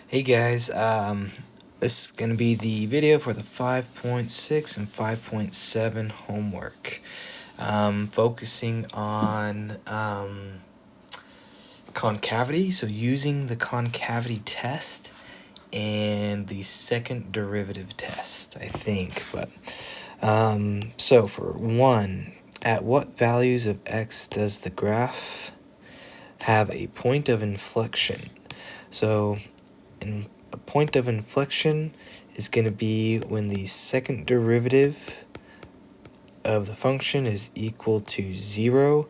Hey guys, this is going to be the video for the 5.6 and 5.7 homework, focusing on concavity, so using the concavity test and the second derivative test, I think. But so for 1, at what values of x does the graph have a point of inflection? So a point of inflection is going to be when the second derivative of the function is equal to 0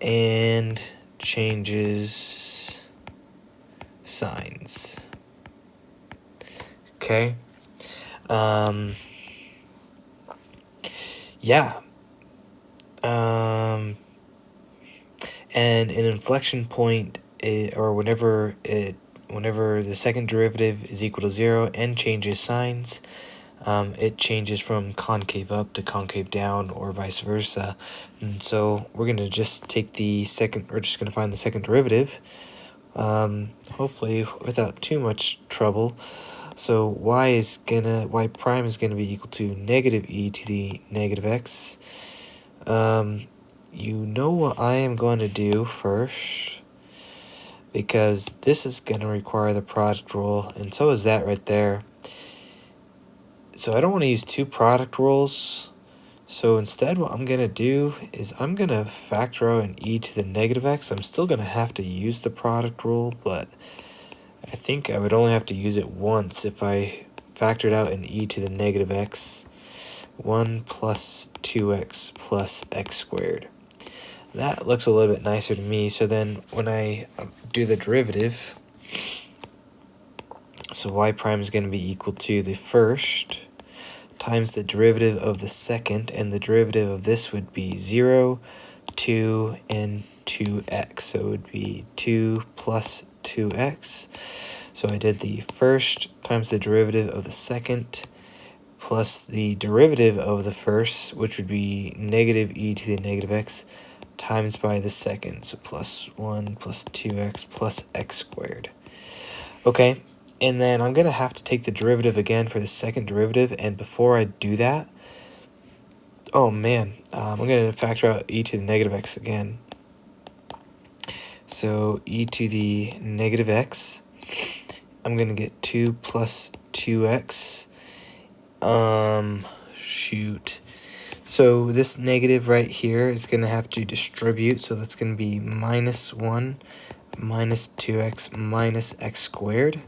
and changes signs. Okay. Yeah. And an inflection point, whenever the second derivative is equal to 0 and changes signs, it changes from concave up to concave down or vice versa. And so we're going to just take we're just going to find the second derivative, hopefully without too much trouble. So y prime is going to be equal to negative e to the negative x. You know what I am going to do first, because this is going to require the product rule, and so is that right there. So I don't want to use two product rules. So instead what I'm going to do is I'm going to factor out an e to the negative x. I'm still going to have to use the product rule, but I think I would only have to use it once if I factored out an e to the negative x. 1 plus 2x plus x squared. That looks a little bit nicer to me. So then when I do the derivative, so y prime is going to be equal to the first times the derivative of the second, and the derivative of this would be 0, 2, and 2x. So it would be 2 plus 2x. So I did the first times the derivative of the second plus the derivative of the first, which would be negative e to the negative x, times by the second, so plus 1 plus 2x plus x squared. Okay, and then I'm going to have to take the derivative again for the second derivative, and before I do that, I'm going to factor out e to the negative x again. So e to the negative x, I'm going to get 2 plus 2x. So this negative right here is going to have to distribute, so that's going to be minus 1 minus 2x minus x squared,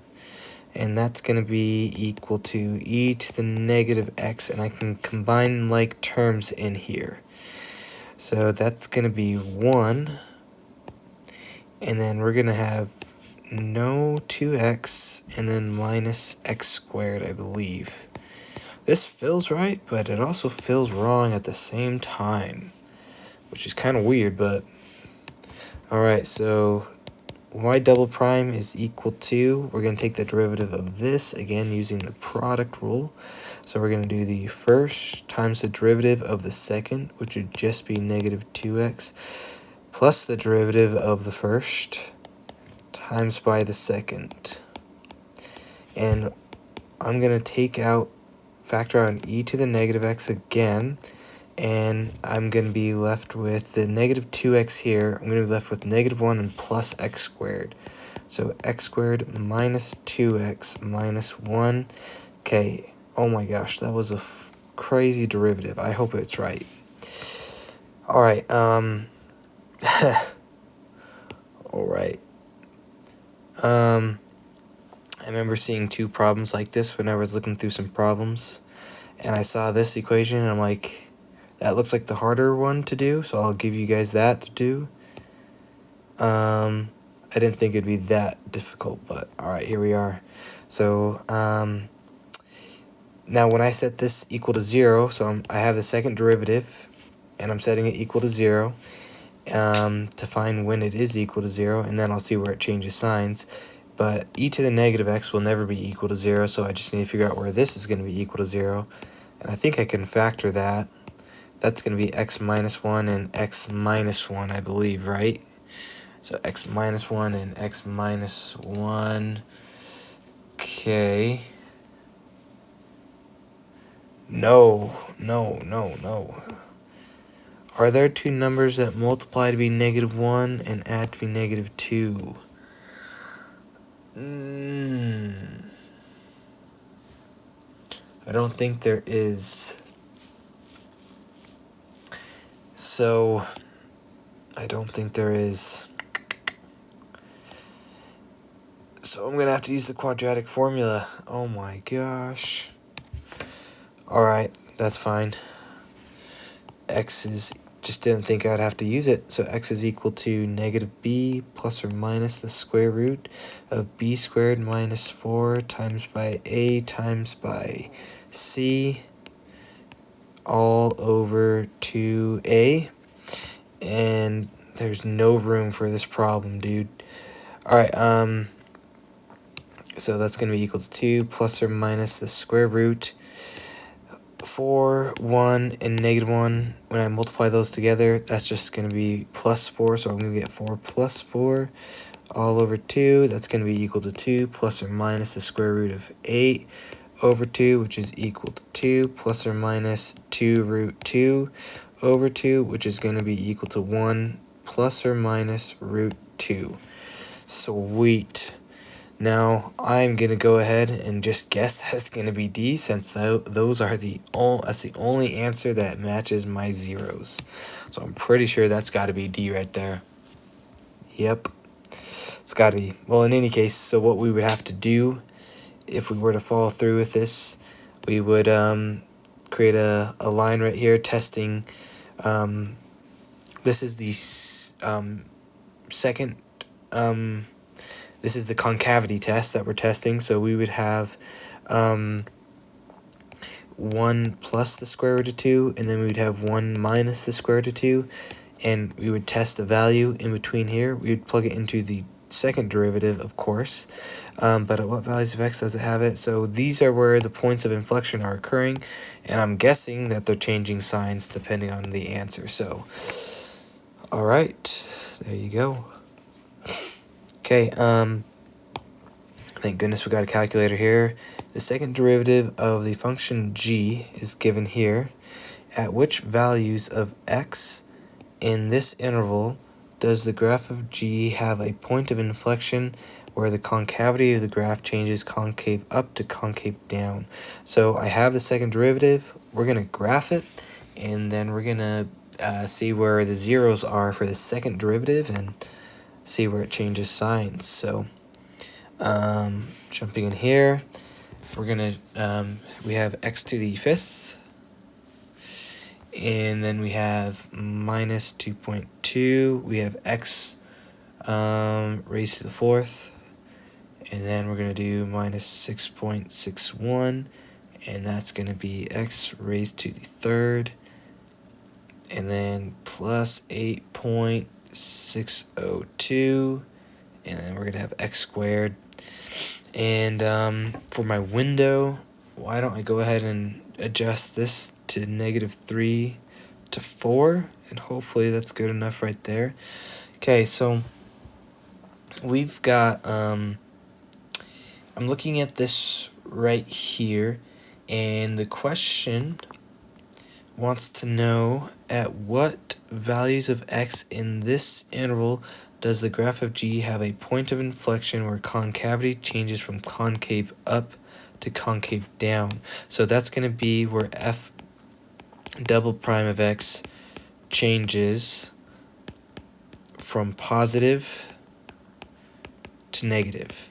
and that's going to be equal to e to the negative x, and I can combine like terms in here. So that's going to be 1, and then we're going to have no 2x, and then minus x squared, I believe. This feels right, but it also feels wrong at the same time, which is kind of weird, but alright, so y double prime is equal to, we're going to take the derivative of this, again using the product rule. So we're going to do the first times the derivative of the second, which would just be negative 2x, plus the derivative of the first, times by the second. And I'm going to factor out an e to the negative x again, and I'm going to be left with the negative 2x here. I'm going to be left with negative 1 and plus x squared. So x squared minus 2x minus 1. Okay, oh my gosh, that was a crazy derivative. I hope it's right. Alright, alright. I remember seeing two problems like this when I was looking through some problems, and I saw this equation, and I'm like, that looks like the harder one to do, so I'll give you guys that to do. I didn't think it'd be that difficult, but alright, here we are. So, now when I set this equal to 0, so I have the second derivative, and I'm setting it equal to 0, to find when it is equal to 0, and then I'll see where it changes signs. But e to the negative x will never be equal to 0, so I just need to figure out where this is going to be equal to 0. And I think I can factor that. That's going to be x minus 1 and x minus 1, I believe, right? So x minus 1 and x minus 1. Okay. No. Are there two numbers that multiply to be -1 and add to be -2? I don't think there is. So, I don't think there is. So I'm going to have to use the quadratic formula. Oh my gosh. Alright, that's fine. Just didn't think I'd have to use it. So x is equal to -b plus or minus the square root of b squared minus 4 times by a times by c all over 2a. And there's no room for this problem, dude. Alright, so that's going to be equal to 2 plus or minus the square root 4, 1, and -1. When I multiply those together, that's just going to be plus 4, so I'm going to get 4 plus 4 all over 2. That's going to be equal to 2 plus or minus the square root of 8 over 2, which is equal to 2 plus or minus 2 root 2 over 2, which is going to be equal to 1 plus or minus root 2. Sweet. Now, I'm going to go ahead and just guess that it's going to be D, since those are that's the only answer that matches my zeros. So I'm pretty sure that's got to be D right there. Yep, it's got to be. Well, in any case, so what we would have to do if we were to follow through with this, we would create a line right here testing. This is the second... this is the concavity test that we're testing, so we would have 1 plus the square root of 2, and then we would have 1 minus the square root of 2, and we would test the value in between here. We would plug it into the second derivative, of course, but at what values of x does it have it? So these are where the points of inflection are occurring, and I'm guessing that they're changing signs depending on the answer. So, alright, there you go. Okay, thank goodness we got a calculator here. The second derivative of the function g is given here. At which values of x in this interval does the graph of g have a point of inflection where the concavity of the graph changes concave up to concave down? So I have the second derivative. We're going to graph it, and then we're going to see where the zeros are for the second derivative and see where it changes signs. So jumping in here, we're gonna we have x to the 5th, and then we have minus 2.2. We have x raised to the 4th, and then we're gonna do minus 6.61, and that's gonna be x raised to the 3rd, and then plus 8.602, and then we're gonna have x squared. And for my window, why don't I go ahead and adjust this to -3 to 4, and hopefully that's good enough right there. Okay, so we've got I'm looking at this right here, and the question wants to know at what values of x in this interval does the graph of g have a point of inflection where concavity changes from concave up to concave down. So that's going to be where f double prime of x changes from positive to negative,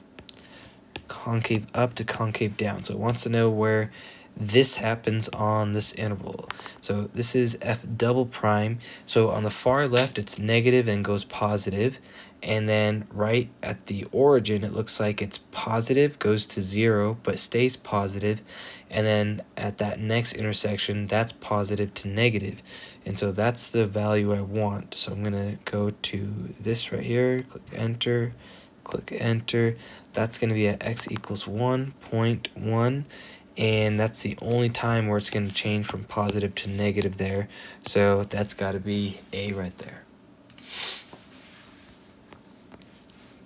concave up to concave down. So it wants to know where this happens on this interval. So this is f double prime. So on the far left it's negative and goes positive, and then right at the origin it looks like it's positive, goes to 0 but stays positive, and then at that next intersection that's positive to negative. And so that's the value I want. So I'm gonna go to this right here, click enter. That's gonna be at x equals 1.1, and that's the only time where it's going to change from positive to negative there. So that's got to be A right there.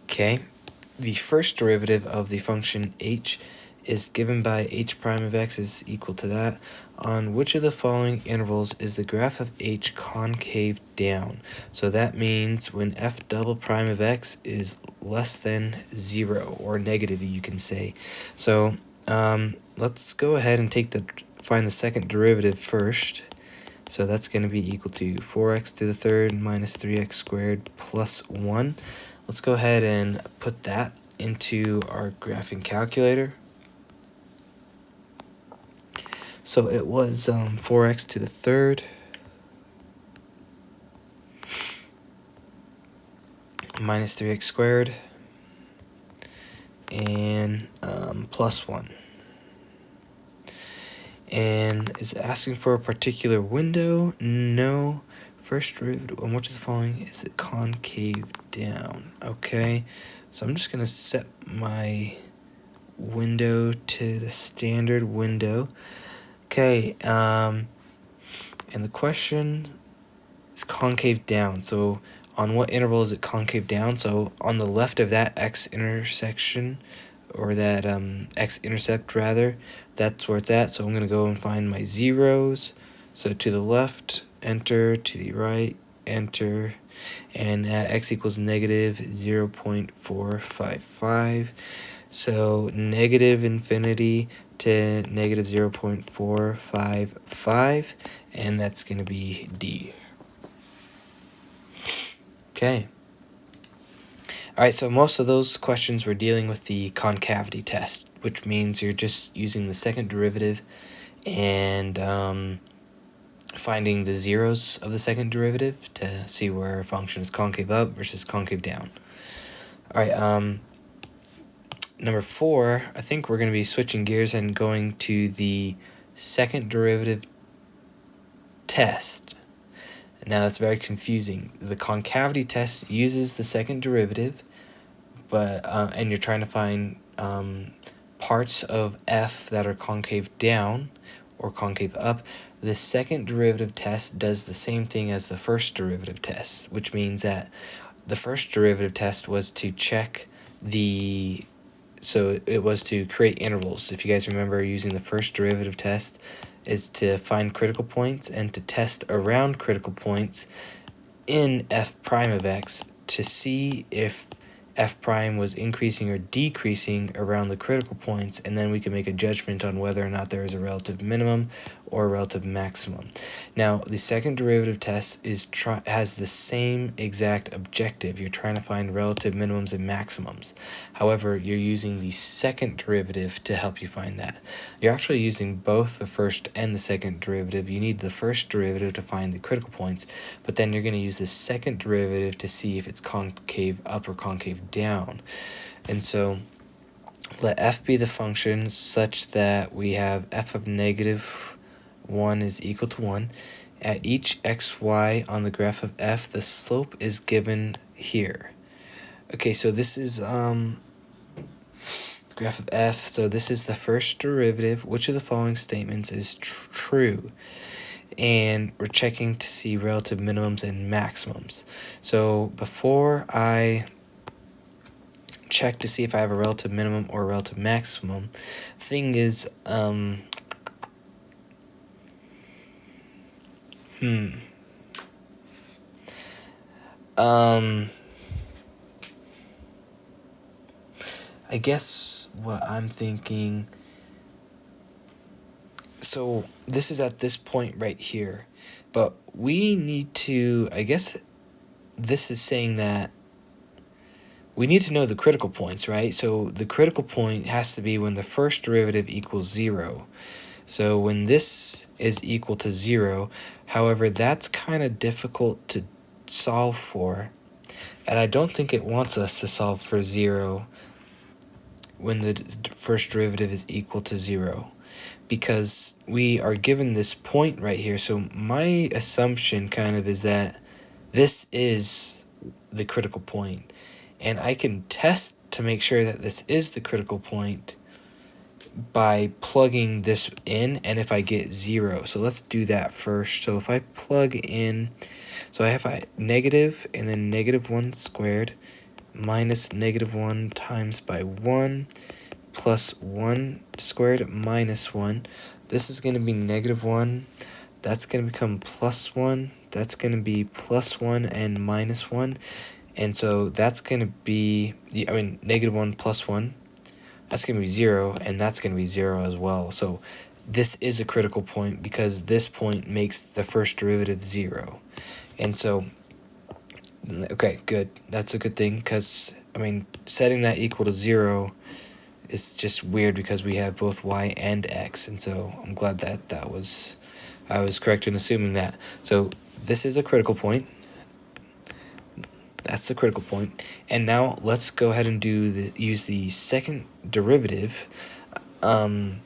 Okay, the first derivative of the function h is given by h prime of x is equal to that. On which of the following intervals is the graph of h concave down? So that means when f double prime of x is less than 0, or negative, you can say. So let's go ahead and find the second derivative first. So that's going to be equal to 4x to the third minus 3x squared plus 1. Let's go ahead and put that into our graphing calculator. So it was 4x to the third minus 3x squared and plus 1. And is it asking for a particular window? No. First derivative, and which of the following is it concave down? Okay, so I'm just going to set my window to the standard window. Okay, and the question is concave down. So on what interval is it concave down? So on the left of that x-intersection, or that x-intercept rather, that's where it's at. So I'm going to go and find my zeros. So to the left, enter, to the right, enter, and at x equals negative 0.455. So negative infinity to negative 0.455, and that's going to be D. Okay. Alright, so most of those questions were dealing with the concavity test, which means you're just using the second derivative and finding the zeros of the second derivative to see where a function is concave up versus concave down. Alright, number 4, I think we're going to be switching gears and going to the second derivative test. Now that's very confusing. The concavity test uses the second derivative, but and you're trying to find parts of f that are concave down or concave up. The second derivative test does the same thing as the first derivative test, which means that the first derivative test was to check so it was to create intervals. If you guys remember, using the first derivative test is to find critical points and to test around critical points in f prime of x to see if f prime was increasing or decreasing around the critical points, and then we can make a judgment on whether or not there is a relative minimum or a relative maximum. Now, the second derivative test has the same exact objective. You're trying to find relative minimums and maximums. However, you're using the second derivative to help you find that. You're actually using both the first and the second derivative. You need the first derivative to find the critical points, but then you're going to use the second derivative to see if it's concave up or concave down. And so let f be the function such that we have f of negative 1 is equal to 1. At each xy on the graph of f, the slope is given here. Okay, so this is graph of f. So this is the first derivative. Which of the following statements is true? And we're checking to see relative minimums and maximums. So before I check to see if I have a relative minimum or a relative maximum, thing is I guess what I'm thinking, so this is at this point right here, but we need to, I guess this is saying that we need to know the critical points, right? So the critical point has to be when the first derivative equals 0. So when this is equal to 0, however, that's kind of difficult to solve for. And I don't think it wants us to solve for 0 when the first derivative is equal to 0, because we are given this point right here. So my assumption kind of is that this is the critical point, and I can test to make sure that this is the critical point by plugging this in, and if I get 0. So let's do that first. So if I plug in, so I have negative and then negative 1 squared minus negative 1 times by 1 plus 1 squared minus 1. This is going to be negative 1. That's going to become plus 1. That's going to be plus 1 and minus 1. And so that's going to be, negative 1 plus 1. That's going to be 0, and that's going to be 0 as well. So this is a critical point because this point makes the first derivative 0. And so, okay, good. That's a good thing because, setting that equal to 0 is just weird because we have both y and x. And so I'm glad that I was correct in assuming that. So this is a critical point. That's the critical point. And now let's go ahead and use the second derivative. And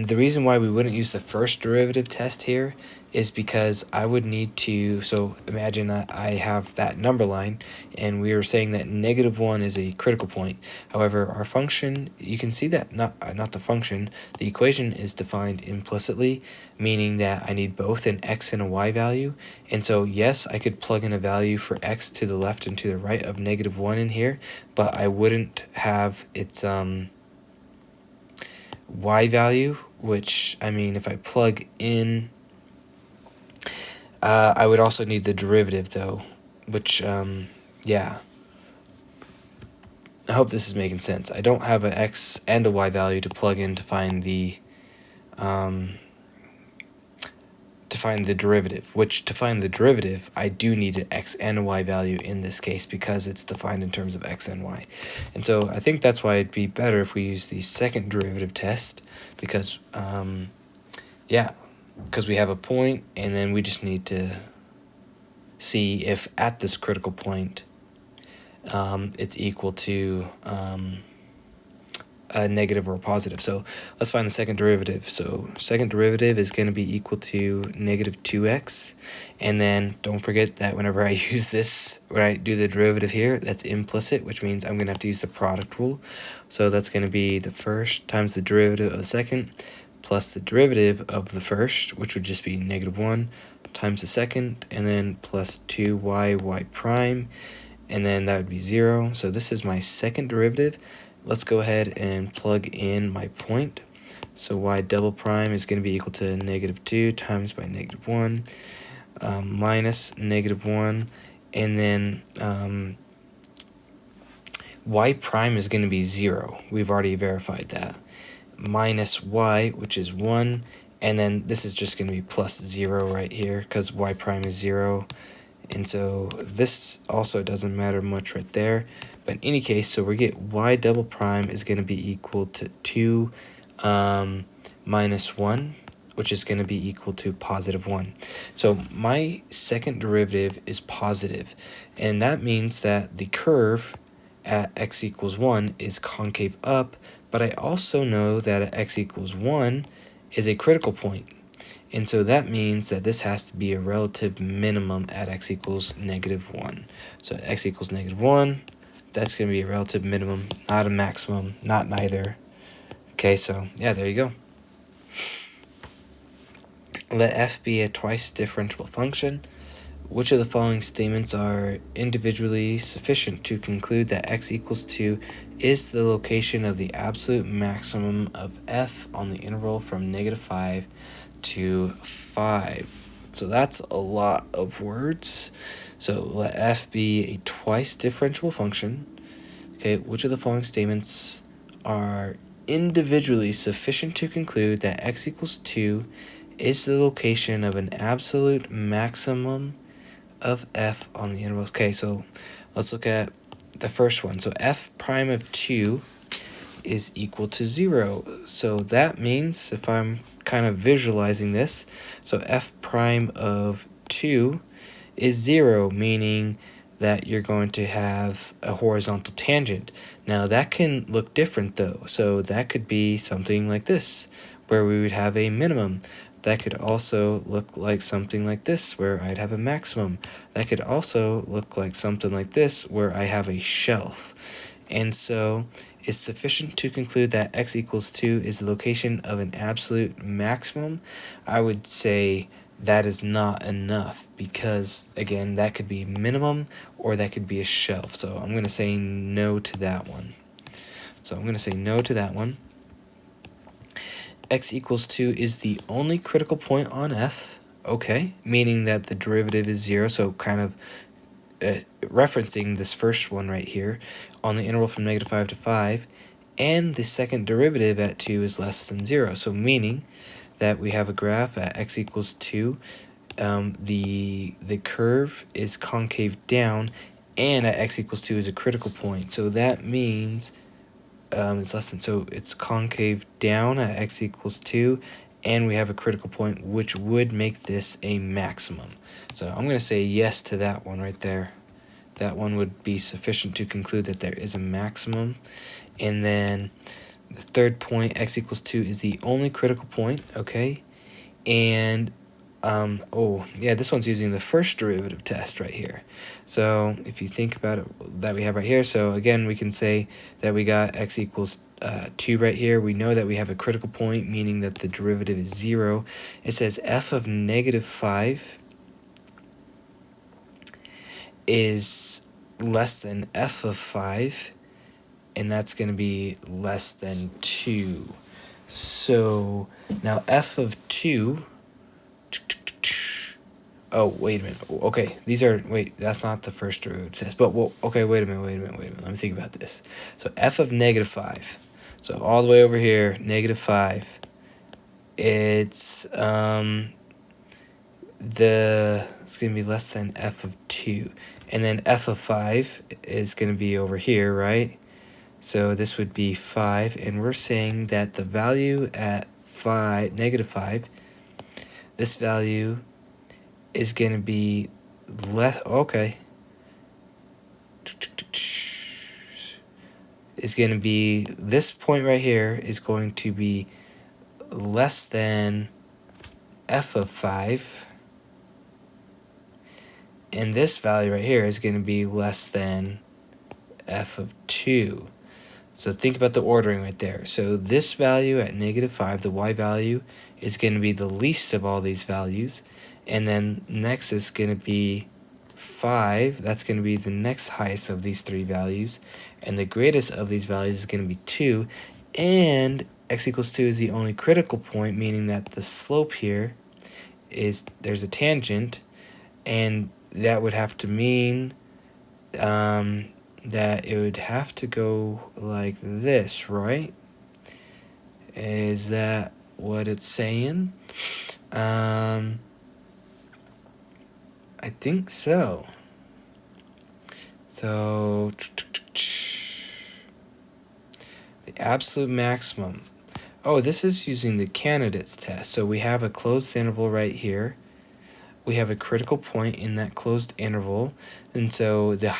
the reason why we wouldn't use the first derivative test here is because I would need to, so imagine that I have that number line, and we are saying that negative 1 is a critical point. However, our function, you can see that, not the function, the equation is defined implicitly, meaning that I need both an x and a y value. And so, yes, I could plug in a value for x to the left and to the right of negative 1 in here, but I wouldn't have its y value, which, if I plug in, I would also need the derivative though, which, yeah. I hope this is making sense. I don't have an x and a y value to plug in to find the derivative, which to find the derivative, I do need an x and a y value in this case because it's defined in terms of x and y. And so I think that's why it'd be better if we use the second derivative test because, because we have a point and then we just need to see if at this critical point it's equal to a negative or a positive. So let's find the second derivative. So second derivative is going to be equal to negative 2x. And then don't forget that whenever I use this, when I do the derivative here, that's implicit, which means I'm going to have to use the product rule. So that's going to be the first times the derivative of the second plus the derivative of the first, which would just be negative 1 times the second, and then plus 2y prime, and then that would be 0. So this is my second derivative. Let's go ahead and plug in my point. So y double prime is going to be equal to negative 2 times by negative 1 minus negative 1, and then y prime is going to be 0. We've already verified that. Minus y, which is 1, and then this is just going to be plus 0 right here because y prime is 0. And so this also doesn't matter much right there. But in any case, so we get y double prime is going to be equal to 2 minus 1, which is going to be equal to positive 1. So my second derivative is positive, and that means that the curve at x equals 1 is concave up, but I also know that at x equals 1 is a critical point. And so that means that this has to be a relative minimum at x equals negative 1. So at x equals negative 1, that's going to be a relative minimum, not a maximum, not neither. Okay, so yeah, there you go. Let f be a twice differentiable function. Which of the following statements are individually sufficient to conclude that x equals 2 is the location of the absolute maximum of f on the interval from negative 5 to 5? So that's a lot of words. So let f be a twice differentiable function. Okay, which of the following statements are individually sufficient to conclude that x equals 2 is the location of an absolute maximum of f on the intervals? Okay, so let's look at the first one. So f prime of 2 is equal to 0. So that means, if I'm kind of visualizing this, so f prime of 2 is 0, meaning that you're going to have a horizontal tangent. Now that can look different though. So that could be something like this, where we would have a minimum. That could also look like something like this, where I'd have a maximum. That could also look like something like this, where I have a shelf. And so it's sufficient to conclude that x equals 2 is the location of an absolute maximum. I would say that is not enough because, again, that could be minimum or that could be a shelf. So I'm going to say no to that one. So I'm going to say no to that one. X equals 2 is the only critical point on f, okay, meaning that the derivative is 0, so kind of referencing this first one right here on the interval from -5 to 5, and the second derivative at 2 is less than 0, so meaning that we have a graph at x equals 2, the curve is concave down, and at x equals 2 is a critical point, so that means it's less than, so it's concave down at x equals 2, and we have a critical point, which would make this a maximum. So I'm going to say yes to that one right there. That one would be sufficient to conclude that there is a maximum. And then the third point, x equals 2, is the only critical point, okay? And oh yeah, this one's using the first derivative test right here. So if you think about it, that we have right here, so again we can say that we got x equals 2 right here. We know that we have a critical point, meaning that the derivative is 0. It says f of -5 is less than f of 5, and that's going to be less than 2. So now f of 2, oh, wait a minute. Okay, these are, wait, that's not the first derivative test. But, well, okay, wait a minute. Let me think about this. So f of -5. So all the way over here, -5. It's, it's going to be less than f of 2. And then f of 5 is going to be over here, right? So this would be 5. And we're saying that the value at -5, this value is going to be less, okay, is going to be, this point right here is going to be less than f of 5, and this value right here is going to be less than f of 2. So think about the ordering right there. So this value at -5, the y value, is going to be the least of all these values. And then next is going to be 5. That's going to be the next highest of these three values. And the greatest of these values is going to be 2. And x equals 2 is the only critical point, meaning that the slope here is, there's a tangent. And that would have to mean that it would have to go like this, right? Is that what it's saying? I think so. So the absolute maximum. Oh, this is using the candidates test. So we have a closed interval right here. We have a critical point in that closed interval. And so the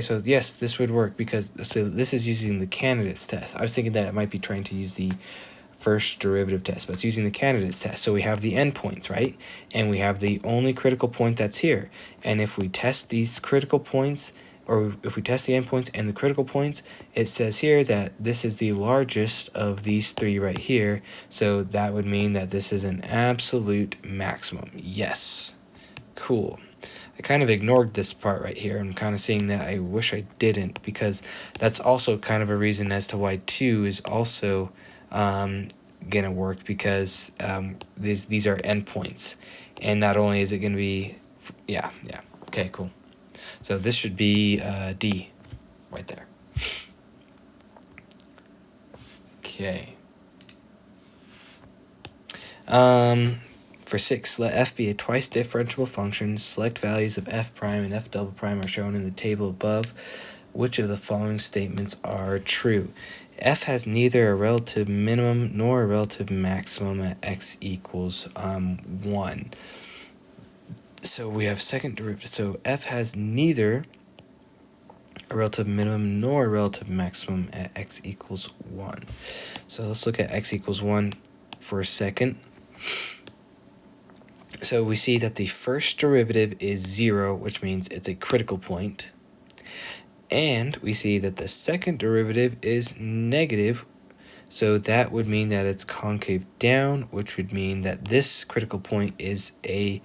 so yes, this would work because, so this is using the candidates test. I was thinking that it might be trying to use the first derivative test, but it's using the candidates test. So we have the endpoints, right? And we have the only critical point that's here. And if we test these critical points, or if we test the endpoints and the critical points, it says here that this is the largest of these three right here. So that would mean that this is an absolute maximum. Yes. Cool. I kind of ignored this part right here. I'm kind of seeing that I wish I didn't, because that's also kind of a reason as to why 2 is also gonna work, because these are endpoints, and not only is it gonna be okay, cool. So this should be D right there. Okay. For 6, let f be a twice differentiable function. Select values of f prime and f double prime are shown in the table above. Which of the following statements are true? F has neither a relative minimum nor a relative maximum at x equals 1. So we have second derivative. So f has neither a relative minimum nor a relative maximum at x equals 1. So let's look at x equals 1 for a second. So we see that the first derivative is 0, which means it's a critical point. And we see that the second derivative is negative. So that would mean that it's concave down, which would mean that this critical point is a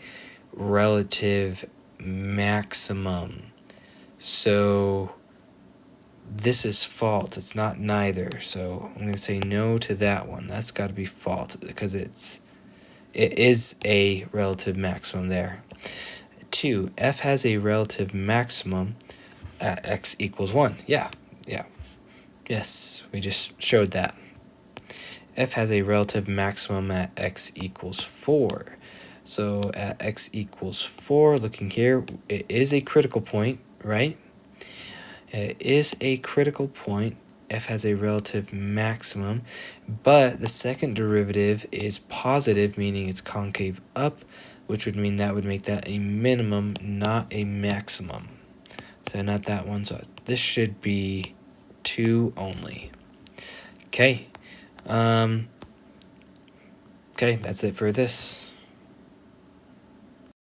relative maximum. So this is false. It's not neither. So I'm going to say no to that one. That's got to be false because it is a relative maximum there. 2, f has a relative maximum at x equals 1. Yeah. Yes, we just showed that. F has a relative maximum at x equals 4. So at x equals 4, looking here, it is a critical point, right? It is a critical point. F has a relative maximum, but the second derivative is positive, meaning it's concave up, which would mean that would make that a minimum, not a maximum. So not that one. So this should be 2 only. Okay. Okay, that's it for this.